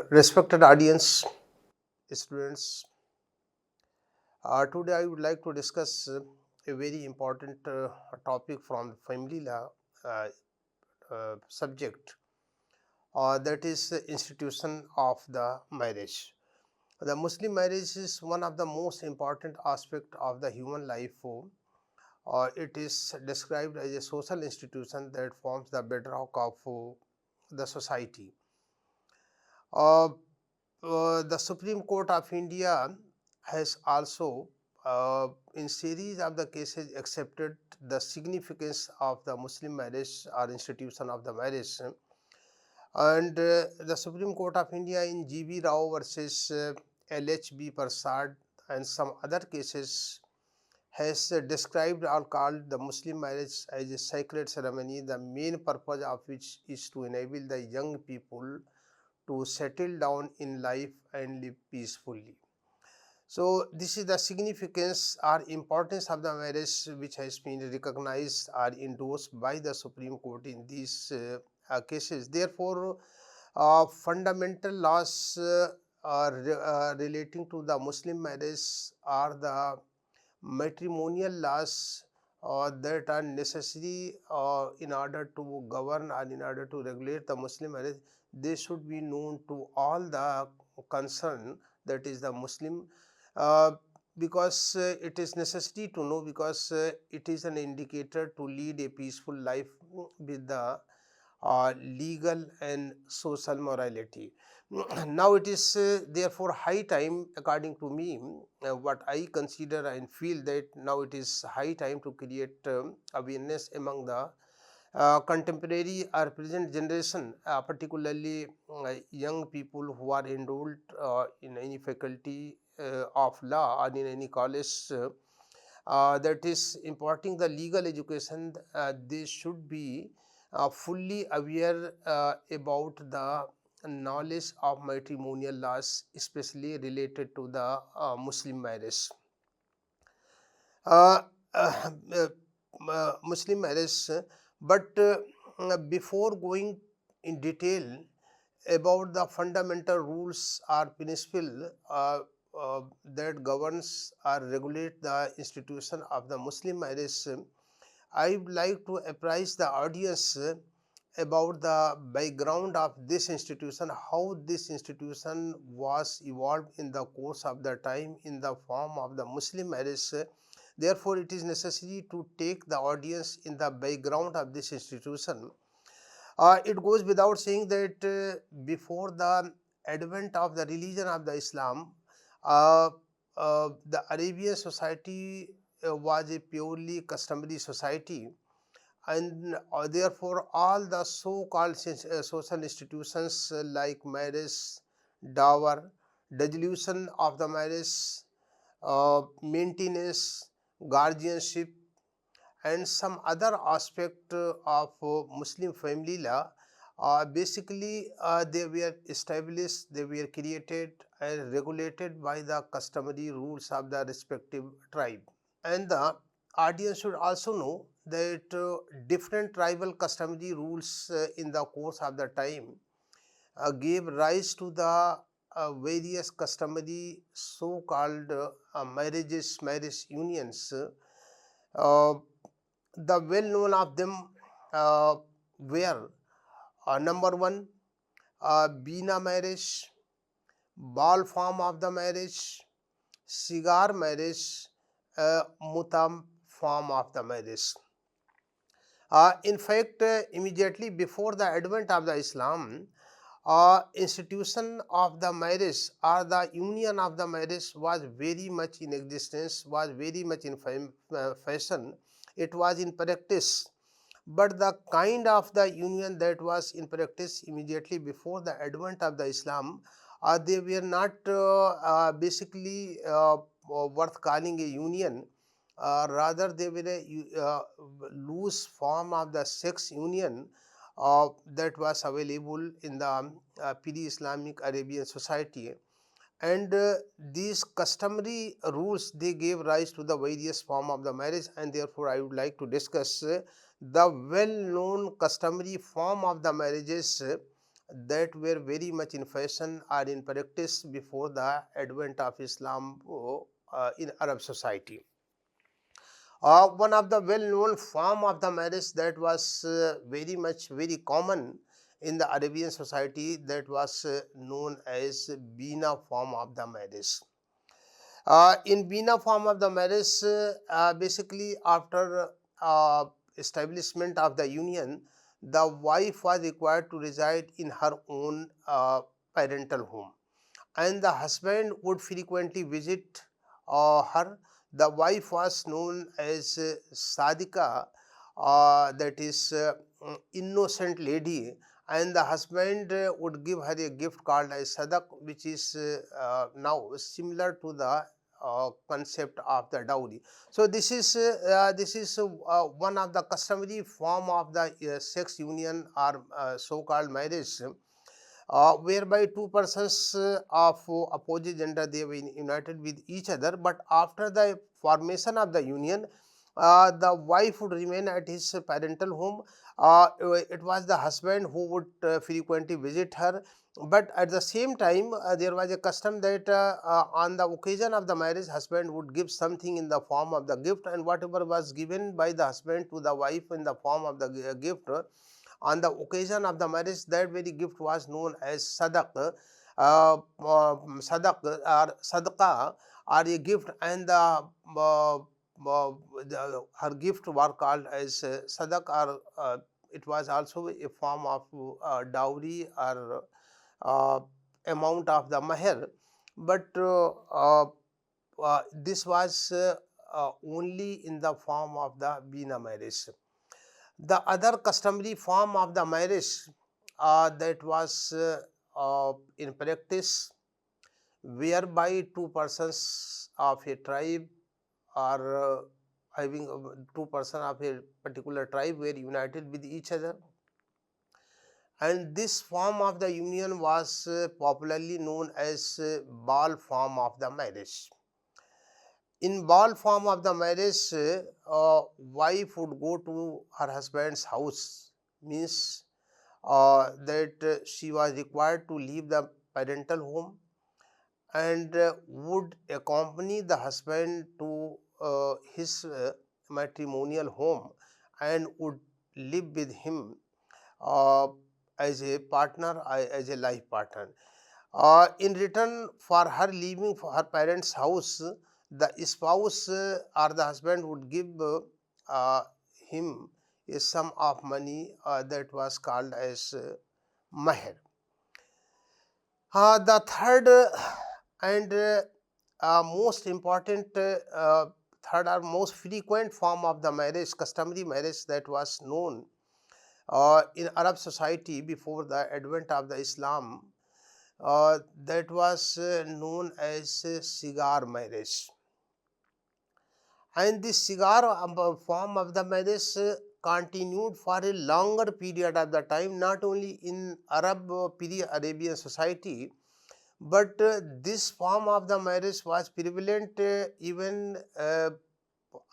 Respected audience, students, today I would like to discuss a very important topic from the family law subject, that is the institution of the marriage. The Muslim marriage is one of the most important aspects of the human life. It is described as a social institution that forms the bedrock of the society. Uh, the Supreme Court of India has also, in series of the cases, accepted the significance of the Muslim marriage or institution of the marriage. And the Supreme Court of India in G.B. Rao versus L.H.B. Prasad and some other cases has described or called the Muslim marriage as a sacred ceremony, the main purpose of which is to enable the young people to settle down in life and live peacefully. So, this is the significance or importance of the marriage which has been recognized or endorsed by the Supreme Court in these cases. Therefore, fundamental laws relating to the Muslim marriage are the matrimonial laws that are necessary in order to govern and in order to regulate the Muslim marriage. They should be known to all the concerned, that is the Muslim, uh, because it is necessary to know, because it is an indicator to lead a peaceful life with the legal and social morality. Now it is therefore high time, according to me, what I consider and feel, that now it is high time to create awareness among the contemporary or present generation, particularly young people who are enrolled in any faculty of law or in any college that is imparting the legal education. They should be fully aware about the knowledge of matrimonial laws, especially related to the Muslim marriage. Uh, uh, uh, Muslim marriage, but before going in detail about the fundamental rules or principle that governs or regulate the institution of the Muslim marriage, I would like to apprise the audience about the background of this institution, how this institution was evolved in the course of the time in the form of the Muslim marriage. Therefore, it is necessary to take the audience in the background of this institution. It goes without saying that before the advent of the religion of the Islam, uh, the Arabian society was a purely customary society, and therefore all the so-called social institutions like marriage, dower, dissolution of the marriage, maintenance, guardianship, and some other aspect of Muslim family law. Basically, they were established, they were created and regulated by the customary rules of the respective tribe. And the audience should also know that different tribal customary rules in the course of the time gave rise to the various customary so-called marriage unions. Uh, the well known of them were number one, Beena marriage, Baal form of the marriage, Shighar marriage, Muta form of the marriage. In fact, immediately before the advent of the Islam, institution of the marriage or the union of the marriage was very much in existence, was very much in fashion. It was in practice, but the kind of the union that was in practice immediately before the advent of the Islam, they were not basically worth calling a union. Rather, they were a loose form of the sex union that was available in the pre-Islamic Arabian society. And these customary rules, they gave rise to the various form of the marriage, and therefore I would like to discuss the well known customary form of the marriages that were very much in fashion or in practice before the advent of Islam in Arab society. One of the well-known form of the marriage that was very common in the Arabian society, that was known as Beena form of the marriage. In Beena form of the marriage, basically after establishment of the union, the wife was required to reside in her own parental home, and the husband would frequently visit her. The wife was known as Sadika, that is innocent lady, and the husband would give her a gift called as Sadak, which is now similar to the concept of the dowry. So this is one of the customary form of the sex union or so-called marriage, whereby two persons of opposite gender, they were united with each other, but after the formation of the union, the wife would remain at his parental home. It was the husband who would frequently visit her, but at the same time there was a custom that on the occasion of the marriage, husband would give something in the form of the gift, and whatever was given by the husband to the wife in the form of the gift on the occasion of the marriage, that very gift was known as sadaq, sadaq or sadqa, or a gift, and her gift were called as sadaq, or it was also a form of dowry or uh, amount of the maher, but this was only in the form of the Beena marriage. The other customary form of the marriage that was in practice, whereby two persons of a tribe or having two persons of a particular tribe were united with each other, and this form of the union was popularly known as Baal form of the marriage. In Baal form of the marriage, wife would go to her husband's house, means that she was required to leave the parental home, and would accompany the husband to his matrimonial home, and would live with him uh, as a partner, as a life partner. In return for her leaving for her parents' house, the spouse or the husband would give him a sum of money that was called as maher. The third and most important, third or most frequent form of the marriage, customary marriage, that was known in Arab society before the advent of the Islam, that was known as Shighar marriage. And this Shighar form of the marriage continued for a longer period of the time, not only in Arab pre-Arabian society, but this form of the marriage was prevalent even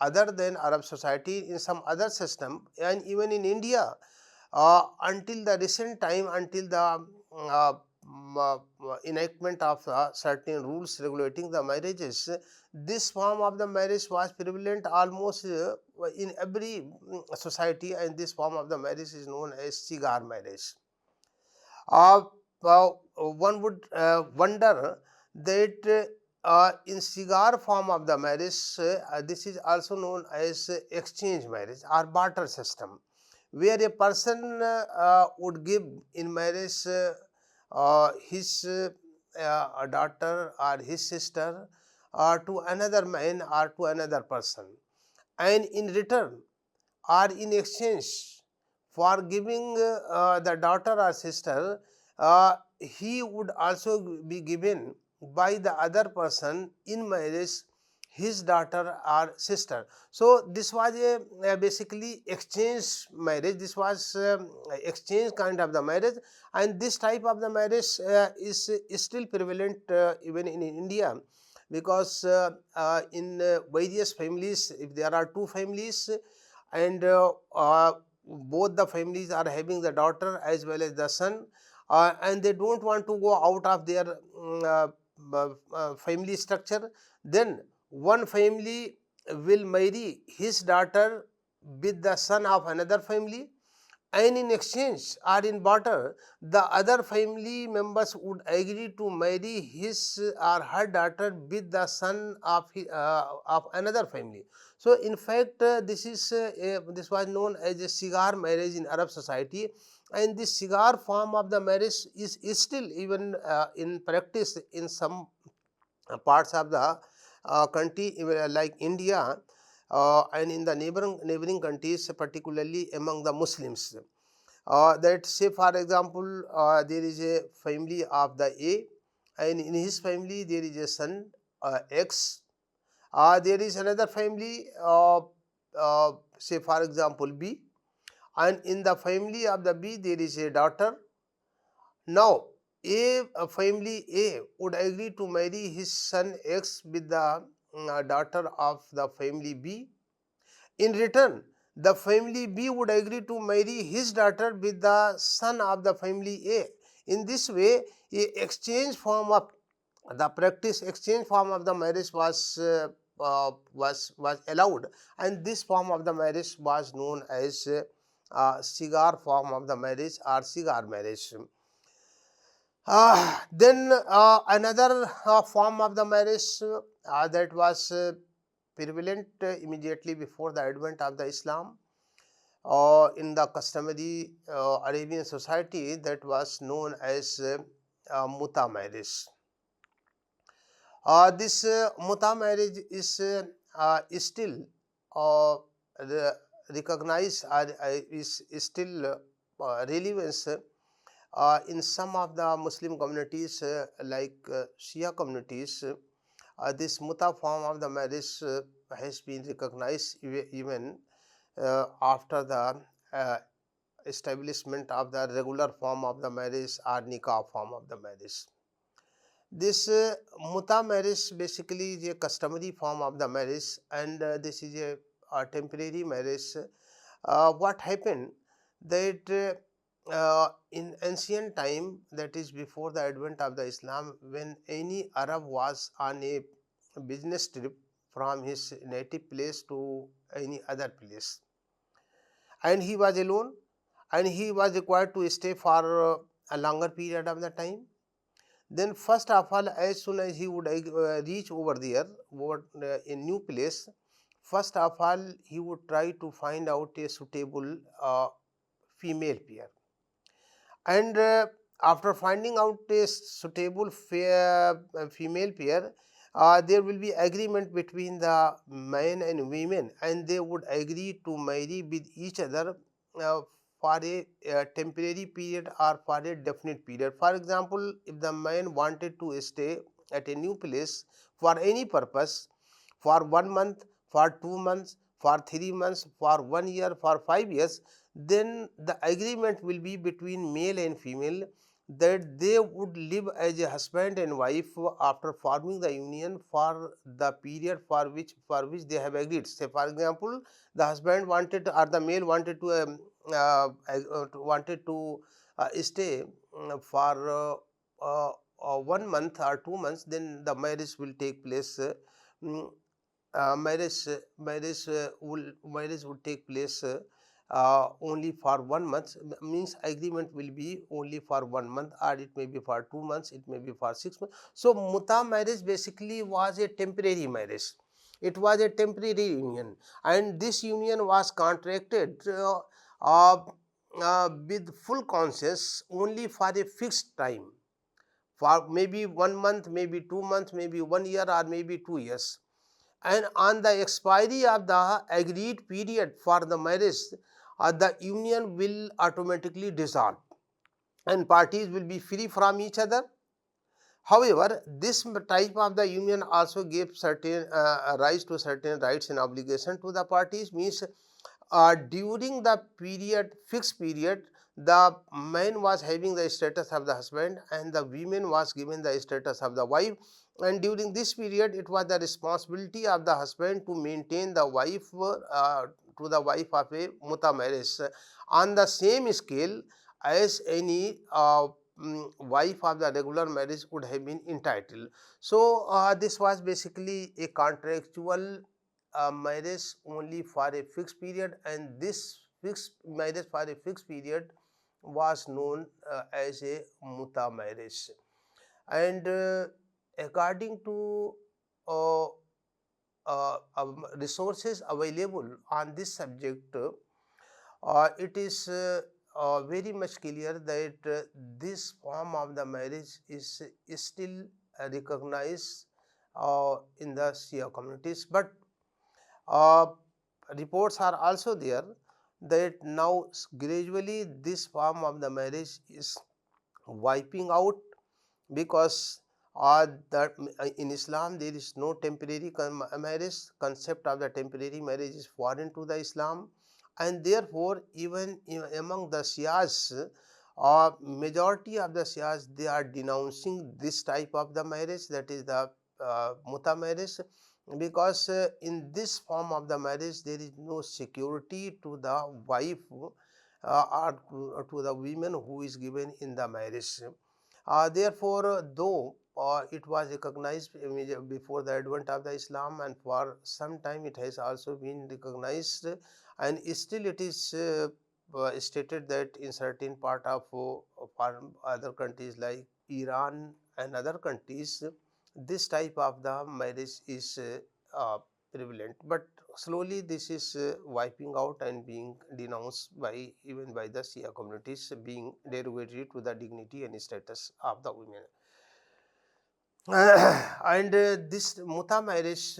other than Arab society, in some other system, and even in India until the recent time, until the enactment of certain rules regulating the marriages. This form of the marriage was prevalent almost in every society, and this form of the marriage is known as cigar marriage. Uh, one would wonder that in cigar form of the marriage, this is also known as exchange marriage or barter system, where a person would give in marriage his daughter or his sister to another man or to another person, and in return or in exchange for giving the daughter or sister, he would also be given by the other person in marriage his daughter or sister. So this was a basically exchange marriage. This was exchange kind of the marriage, and this type of the marriage is still prevalent even in India, because in various families, if there are two families and both the families are having the daughter as well as the son, and they don't want to go out of their family structure, then one family will marry his daughter with the son of another family, and in exchange or in barter, the other family members would agree to marry his or her daughter with the son of another family. So, in fact, this was known as a Shighar marriage in Arab society, and this Shighar form of the marriage is still even in practice in some parts of the country like India, and in the neighboring countries, particularly among the Muslims. That say for example, there is a family of the A, and in his family there is a son X. There is another family, say for example B, and in the family of the B there is a daughter. Now, a family A would agree to marry his son X with the daughter of the family B. In return, the family B would agree to marry his daughter with the son of the family A. In this way, the practice exchange form of the marriage was allowed, and this form of the marriage was known as Shighar form of the marriage or Shighar marriage. Then another form of the marriage that was prevalent immediately before the advent of the Islam in the customary Arabian society, that was known as Muta marriage. This Muta marriage is still uh, re- recognized or is still relevance in some of the Muslim communities like Shia communities. This Muta form of the marriage has been recognized even after the uh, establishment of the regular form of the marriage or nikah form of the marriage. This Muta marriage basically is a customary form of the marriage, and this is a temporary marriage. What happened that in ancient time, that is before the advent of the Islam, when any Arab was on a business trip from his native place to any other place, and he was alone, and he was required to stay for a longer period of the time, then first of all, as soon as he would reach over there, a new place, first of all he would try to find out a suitable female pair, and after finding out a suitable female pair, there will be agreement between the men and women, and they would agree to marry with each other uh, for a temporary period or for a definite period. For example, if the man wanted to stay at a new place for any purpose, for 1 month, for 2 months, for 3 months, for 1 year, for 5 years, then the agreement will be between male and female that they would live as a husband and wife after forming the union for the period for which they have agreed. Say for example, the husband wanted or the male wanted to stay for 1 month or 2 months, then the marriage will take place. Mm, marriage would take place only for 1 month, means agreement will be only for 1 month, or it may be for 2 months, it may be for 6 months. So Muta marriage basically was a temporary marriage. It was a temporary union, and this union was contracted uh, with full conscience only for a fixed time, for maybe 1 month, maybe 2 months, maybe 1 year, or maybe 2 years, and on the expiry of the agreed period for the marriage, the union will automatically dissolve and parties will be free from each other. However, this type of the union also gives certain rise to certain rights and obligation to the parties, means during the fixed period, the man was having the status of the husband and the woman was given the status of the wife, and during this period it was the responsibility of the husband to maintain the wife to the wife of a Muta marriage on the same scale as any wife of the regular marriage would have been entitled. So this was basically a contractual marriage only for a fixed period, and this fixed marriage for a fixed period was known as a Muta marriage. And according to uh, resources available on this subject, it is very much clear that this form of the marriage is still recognized in the Shia communities. But uh, reports are also there that now gradually this form of the marriage is wiping out, because that in Islam there is no temporary marriage. Concept of the temporary marriage is foreign to the Islam, and therefore even among the Shias, majority of the Shias, they are denouncing this type of the marriage, that is the Muta marriage, because in this form of the marriage there is no security to the wife or to the women who is given in the marriage. Therefore, though it was recognized before the advent of the Islam, and for some time it has also been recognized, and still it is stated that in certain part of other countries like Iran and other countries, this type of the marriage is prevalent. But slowly this is wiping out and being denounced by even by the Shia communities, being derogatory to the dignity and status of the women. And this Muta marriage,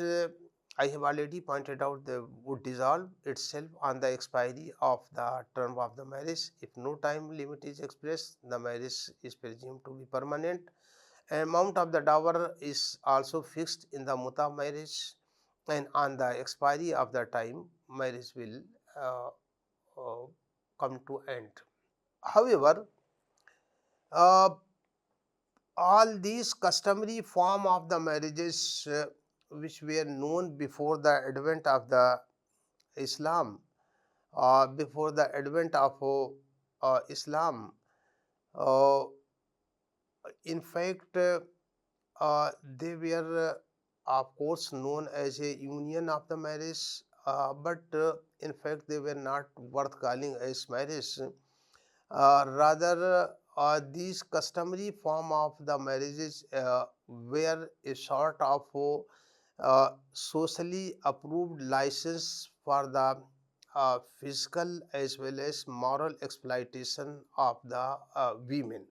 I have already pointed out, the would dissolve itself on the expiry of the term of the marriage. If no time limit is expressed, the marriage is presumed to be permanent. Amount of the dower is also fixed in the Muta marriage, and on the expiry of the time, marriage will uh, come to end. However, uh, all these customary form of the marriages which were known before the advent of the Islam, before the advent of Islam, uh, in fact, they were of course known as a union of the marriage, but in fact they were not worth calling as marriage. Rather, these customary form of the marriages were a sort of socially approved license for the physical as well as moral exploitation of the women.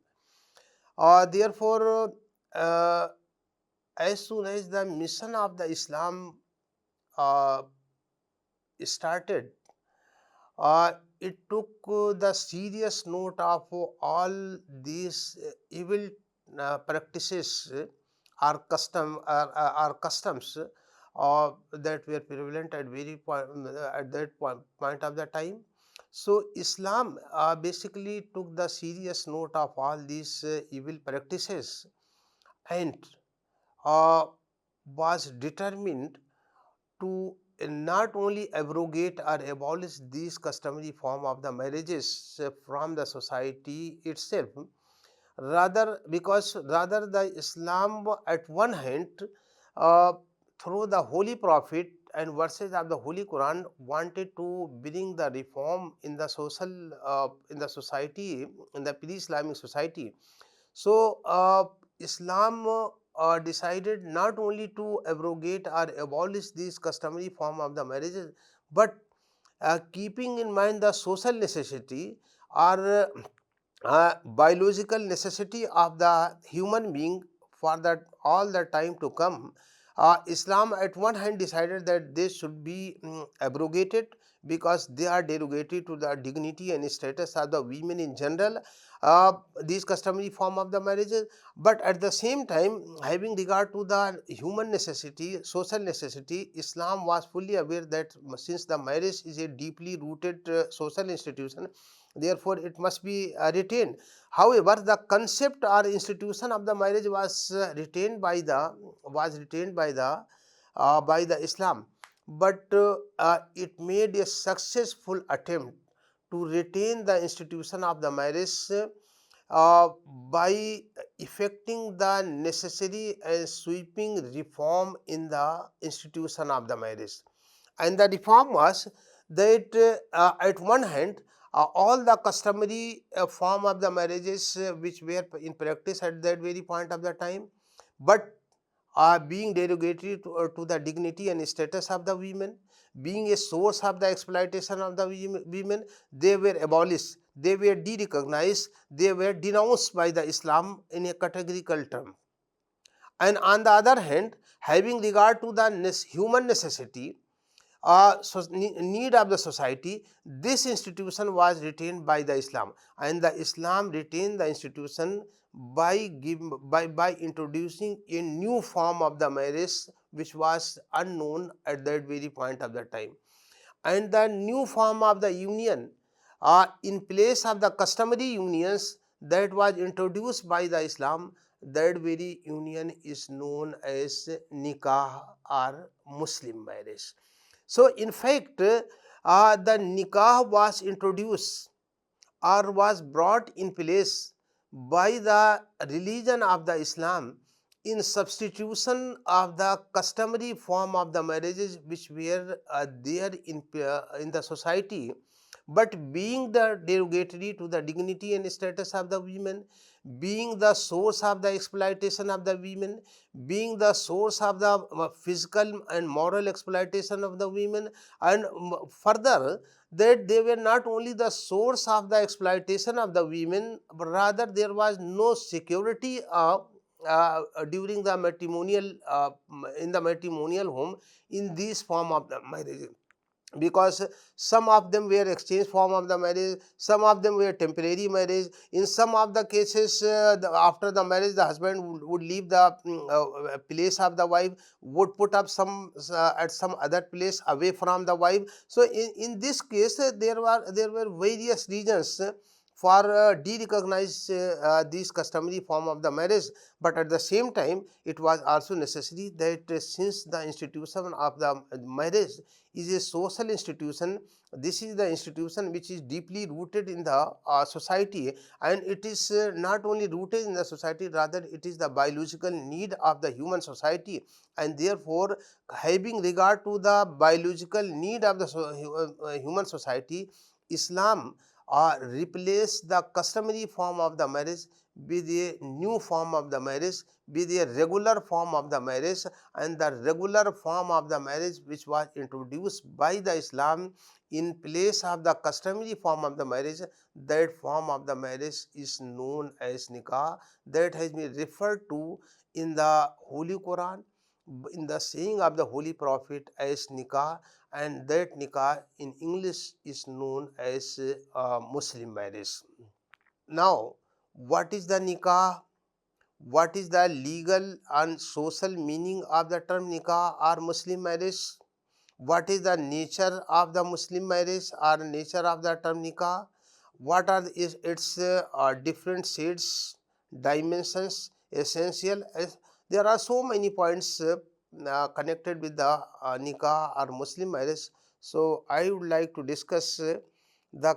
Therefore, as soon as the mission of the Islam uh, started, it took the serious note of all these evil practices or customs that were prevalent at at that point of the time. So Islam basically took the serious note of all these evil practices, and uh, was determined to not only abrogate or abolish these customary form of the marriages from the society itself, rather the Islam at one hand, uh, through the holy prophet and verses of the holy Quran, wanted to bring the reform in the social in the society, in the pre-Islamic society. So Islam decided not only to abrogate or abolish these customary form of the marriages, but keeping in mind the social necessity or biological necessity of the human being for that all the time to come. Islam at one hand decided that they should be abrogated, because they are derogatory to the dignity and status of the women in general, uh, these customary form of the marriages. But at the same time, having regard to the human necessity, social necessity, Islam was fully aware that since the marriage is a deeply rooted social institution, therefore it must be retained. However, the concept or institution of the marriage was retained by the Islam, but it made a successful attempt to retain the institution of the marriage uh, by effecting the necessary and sweeping reform in the institution of the marriage. And the reform was that at one hand, all the customary form of the marriages which were in practice at that very point of the time, but are being derogatory to the dignity and status of the women, being a source of the exploitation of the women, they were abolished, they were de-recognized, they were denounced by the Islam in a categorical term. And on the other hand, having regard to the human necessity, need of the society, this institution was retained by the Islam, and the Islam retained the institution by introducing a new form of the marriage which was unknown at that very point of the time. And the new form of the union, in place of the customary unions that was introduced by the Islam, that very union is known as nikah or Muslim marriage. So, in fact, the nikah was introduced or was brought in place by the religion of the Islam in substitution of the customary form of the marriages which were there in the society, but being the derogatory to the dignity and status of the women, being the source of the exploitation of the women, being the source of the physical and moral exploitation of the women, and further that they were not only the source of the exploitation of the women, but rather there was no security during the matrimonial in the matrimonial home in this form of the marriage, because some of them were exchange form of the marriage, some of them were temporary marriage. In some of the cases, after the marriage, the husband would leave the place of the wife, would put up some at some other place away from the wife. So in this case, there were various reasons for de-recognize this customary form of the marriage, but at the same time it was also necessary that since the institution of the marriage is a social institution, this is the institution which is deeply rooted in the society, and it is not only rooted in the society, rather it is the biological need of the human society, and therefore having regard to the biological need of the human society, Islam replace the customary form of the marriage with a new form of the marriage, with a regular form of the marriage. And the regular form of the marriage which was introduced by the Islam in place of the customary form of the marriage, that form of the marriage is known as nikah, that has been referred to in the Holy Quran, in the saying of the Holy Prophet as nikah, and that nikah in English is known as Muslim marriage. Now, what is the nikah? What is the legal and social meaning of the term nikah or Muslim marriage? What is the nature of the Muslim marriage or nature of the term nikah? What are its different shades, dimensions, essential? There are so many points connected with the nikah or Muslim marriage. So, I would like to discuss the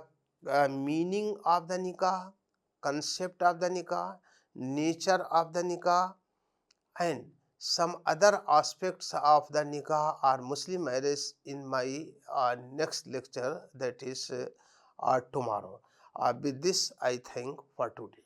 meaning of the nikah, concept of the nikah, nature of the nikah, and some other aspects of the nikah or Muslim marriage in my next lecture, that is tomorrow. With this, I thank for today.